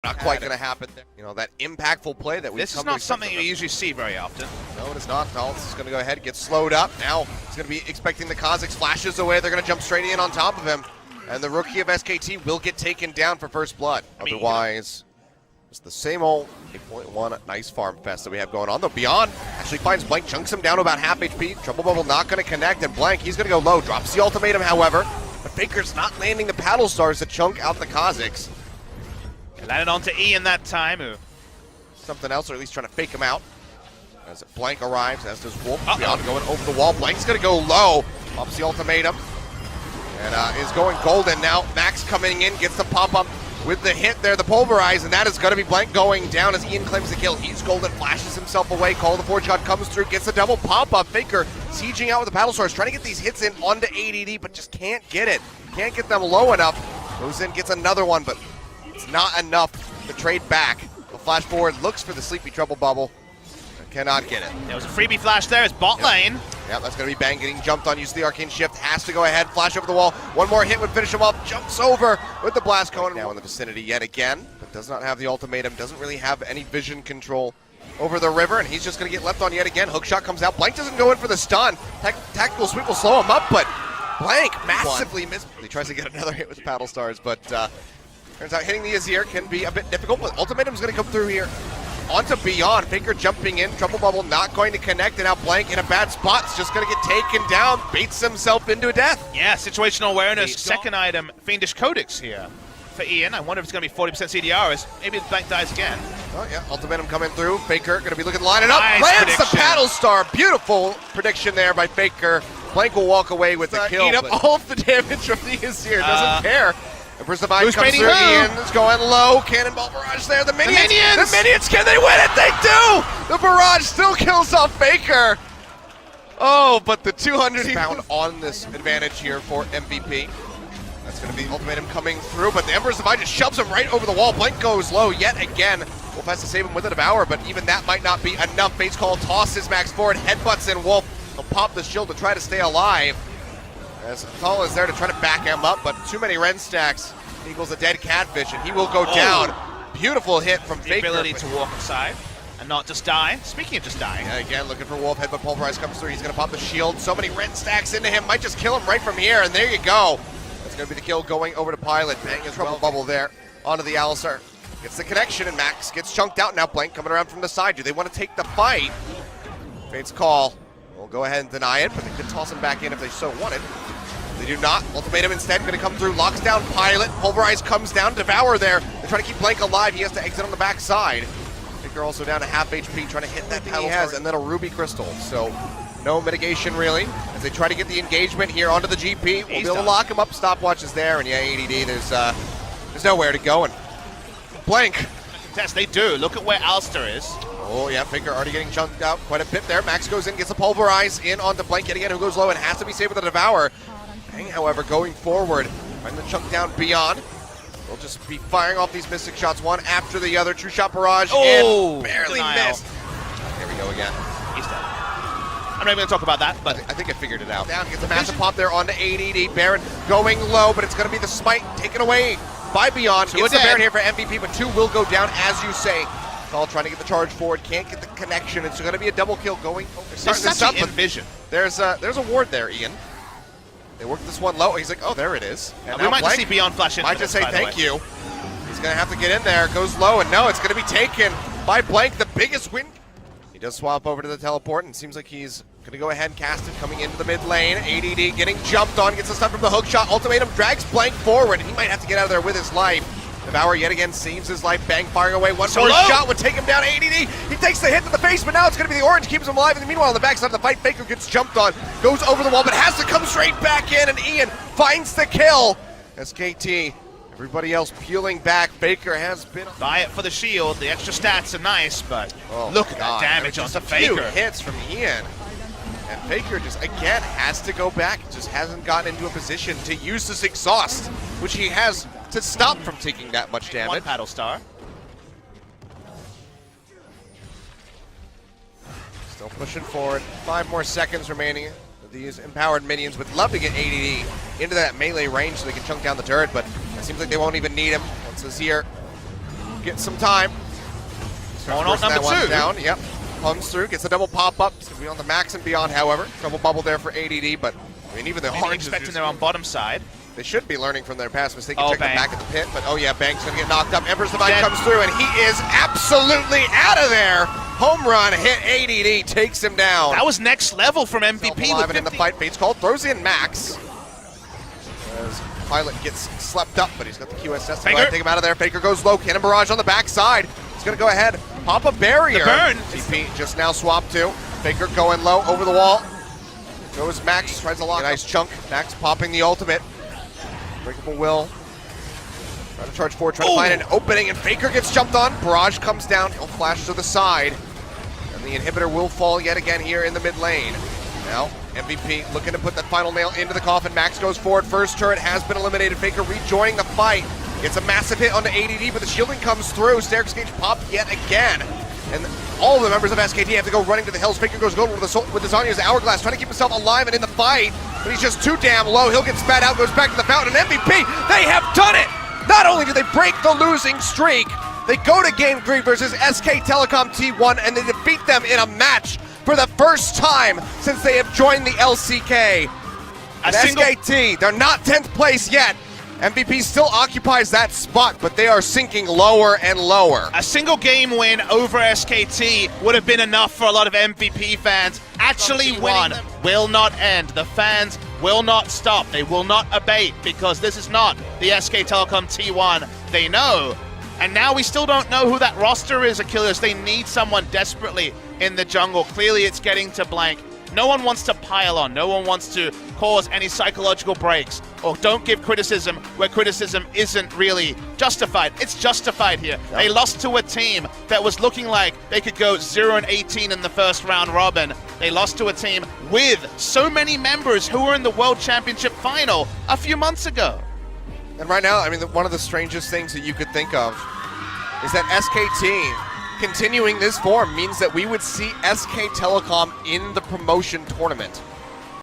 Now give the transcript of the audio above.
Not quite going to happen there. You know, that impactful play that we. This is not something you usually see very often. No, it is not. Naltz is going to go ahead and get slowed up. Now he's going to be expecting the Kazakhs flashes away. They're going to jump straight in on top of him. And the rookie of SKT will get taken down for first blood. Otherwise, it's the same old 8.1 nice farm fest that we have going on. Though Beyond actually finds Blank, chunks him down to about half HP. Trouble Bubble not going to connect, and Blank, he's going to go low. Drops the ultimatum, however. But Faker's not landing the paddle stars to chunk out the Kazakhs. Landed onto Ian that time. Something else, or at least trying to fake him out. As Blank arrives, as does Wolf. Beyond going over the wall. Blank's going to go low. Pops the ultimatum. And is going golden now. Max coming in, gets the pop-up with the hit there, the pulverize, and that is going to be Blank going down as Ian claims the kill. He's golden, flashes himself away. Call the forward shot comes through, gets the double pop-up. Faker sieging out with the paddle stars, trying to get these hits in onto ADD, but just can't get it. Can't get them low enough. Goes in, gets another one, but it's not enough to trade back. The flash forward looks for the sleepy Trouble Bubble. Cannot get it. There was a freebie flash there. It's bot lane. Yeah, that's going to be Bang getting jumped on. Use the arcane shift. Has to go ahead. Flash over the wall. One more hit would finish him off. Jumps over with the blast cone. Now in the vicinity yet again, but does not have the ultimatum. Doesn't really have any vision control over the river, and he's just going to get left on yet again. Hookshot comes out. Blank doesn't go in for the stun. Tactical sweep will slow him up, but Blank massively missed. He tries to get another hit with the paddle stars, but turns out hitting the Azir can be a bit difficult, but ultimatum's going to come through here. Onto Beyond, Faker jumping in, Trouble Bubble not going to connect, and now Blank in a bad spot. It's just going to get taken down, baits himself into a death. Yeah, situational awareness, second item, Fiendish Codex here for Ian. I wonder if it's going to be 40% CDR, as maybe the Blank dies again. Oh yeah, ultimatum coming through. Faker going to be looking to line it up. Nice Lands prediction. the paddle star. Beautiful prediction there by Faker. Blank will walk away with the kill. Eat up all of the damage from the Azir. Doesn't care. Empress Divine comes through. Ian's going low. Cannonball barrage there. The minions! The minions! Can they win it? They do! The barrage still kills off Faker. Oh, but the 200 pound on this advantage here for MVP. That's going to be the ultimatum coming through, but the Empress Divine just shoves him right over the wall. Blank goes low yet again. Wolf has to save him with a Devour, but even that might not be enough. Fate's Call tosses Max forward, headbutts in Wolf. He'll pop the shield to try to stay alive. As Call is there to try to back him up, but too many Ren stacks equals a dead catfish, and he will go down. Beautiful hit from Faker. The ability to walk aside and not just die. Speaking of just dying. Yeah, again, looking for Wolf. Headbutt pulverize comes through. He's going to pop the shield. So many Ren stacks into him. Might just kill him right from here, and there you go. That's going to be the kill going over to Pilot. Bang his Trouble Bubble there onto the Alistar. Gets the connection, and Max gets chunked out. Now Blank coming around from the side. Do they want to take the fight? Fate's Call. We'll go ahead and deny it, but they could toss him back in if they so wanted. They do not. Ultimatum instead going to come through. Locks down Pilot. Pulverize comes down. Devour there. They're trying to keep Blank alive. He has to exit on the backside. Faker also down to half HP, trying to hit that paddle he has, and then a Ruby Crystal. So no mitigation really. As they try to get the engagement here onto the GP. We'll be able to lock him up. Stopwatch is there, and yeah, ADD. There's nowhere to go. And Blank. Yes, they do. Look at where Alistar is. Oh yeah, Faker already getting chunked out quite a bit there. Max goes in, gets a Pulverize in onto Blank yet again, who goes low and has to be saved with a Devour. Bang, however, going forward, trying to chunk down Beyond. They'll just be firing off these Mystic shots one after the other. True Shot Barrage and barely missed. There we go again. He's dead. I'm not even going to talk about that, but I think I figured it out. Down, gets a massive pop there onto ADD. Baron going low, but it's going to be the smite taken away by Beyond. Gets the Baron here for MVP, but two will go down, as you say. Call trying to get the charge forward, can't get the connection. It's going to be a double kill going. There's such an vision. There's a ward there, Ian. They work this one low. He's like, oh, there it is. And we might just see Beyond flash in. Might just say thank you. He's going to have to get in there. Goes low, and no, it's going to be taken by Blank, the biggest win. He does swap over to the teleport, and seems like he's going to go ahead and cast it, coming into the mid lane. ADD getting jumped on, gets the stun from the hook shot. Ultimatum drags Blank forward, and he might have to get out of there with his life. Devour yet again saves his life. Bang firing away. One more shot would take him down. ADD. He takes the hit to the face, but now it's going to be the orange. Keeps him alive. And meanwhile, on the backside of the fight, Faker gets jumped on. Goes over the wall, but has to come straight back in. And Ian finds the kill. SKT. Everybody else peeling back. Faker has been. Buy it for the shield. The extra stats are nice, but look at that damage onto Faker. Few hits from Ian. And Faker just, again, has to go back. Just hasn't gotten into a position to use this exhaust, which he has to stop from taking that much damage. One paddle star. Still pushing forward. 5 more seconds remaining. These empowered minions would love to get ADD into that melee range so they can chunk down the turret, but it seems like they won't even need him. Once Azir get some time. Going on number 2. Down. Yep. Comes through, gets a double pop-up. It's going to be on the max and beyond, however. Double bubble there for ADD, but I mean, even the Maybe expecting they're on bottom side. They should be learning from their past mistake and check them back at the pit, but oh yeah, Bank's going to get knocked up. Emperor's Divine comes through, and he is absolutely out of there. Home run hit, ADD takes him down. That was next level from MVP. Alive and in the fight, Fate's called, throws in Max. As Pilot gets slept up, but he's got the QSS to go ahead and take him out of there. Faker goes low, Cannon Barrage on the backside. He's going to go ahead, pop a barrier. The burn. TP just now swapped to. Faker going low over the wall. Goes Max, tries to lock. Nice chunk. Max popping the ultimate. Breakable Will. Trying to charge forward, trying to find an opening, and Faker gets jumped on. Barrage comes down, he'll flash to the side. And the inhibitor will fall yet again here in the mid lane. Now, MVP looking to put that final nail into the coffin. Max goes forward, first turret has been eliminated. Faker rejoining the fight. Gets a massive hit onto ADD, but the shielding comes through. Staircase Cage popped yet again. And all of the members of SKT have to go running to the hills. Faker goes gold with the Zhonya's Hourglass, trying to keep himself alive and in the fight, but he's just too damn low. He'll get spat out, goes back to the fountain, and MVP, they have done it! Not only do they break the losing streak, they go to Game 3 versus SK Telecom T1, and they defeat them in a match for the first time since they have joined the LCK. SKT, they're not 10th place yet. MVP still occupies that spot, but they are sinking lower and lower. A single game win over SKT would have been enough for a lot of MVP fans. Actually winning will not end. The fans will not stop. They will not abate, because this is not the SK Telecom T1 they know. And now we still don't know who that roster is, Achilles. They need someone desperately in the jungle. Clearly it's getting to blank. No one wants to pile on. No one wants to cause any psychological breaks, or don't give criticism where criticism isn't really justified. It's justified here. Yep. They lost to a team that was looking like they could go 0-18 in the first round robin. They lost to a team with so many members who were in the World Championship final a few months ago. And right now, I mean, one of the strangest things that you could think of is that SKT continuing this form means that we would see SK Telecom in the promotion tournament.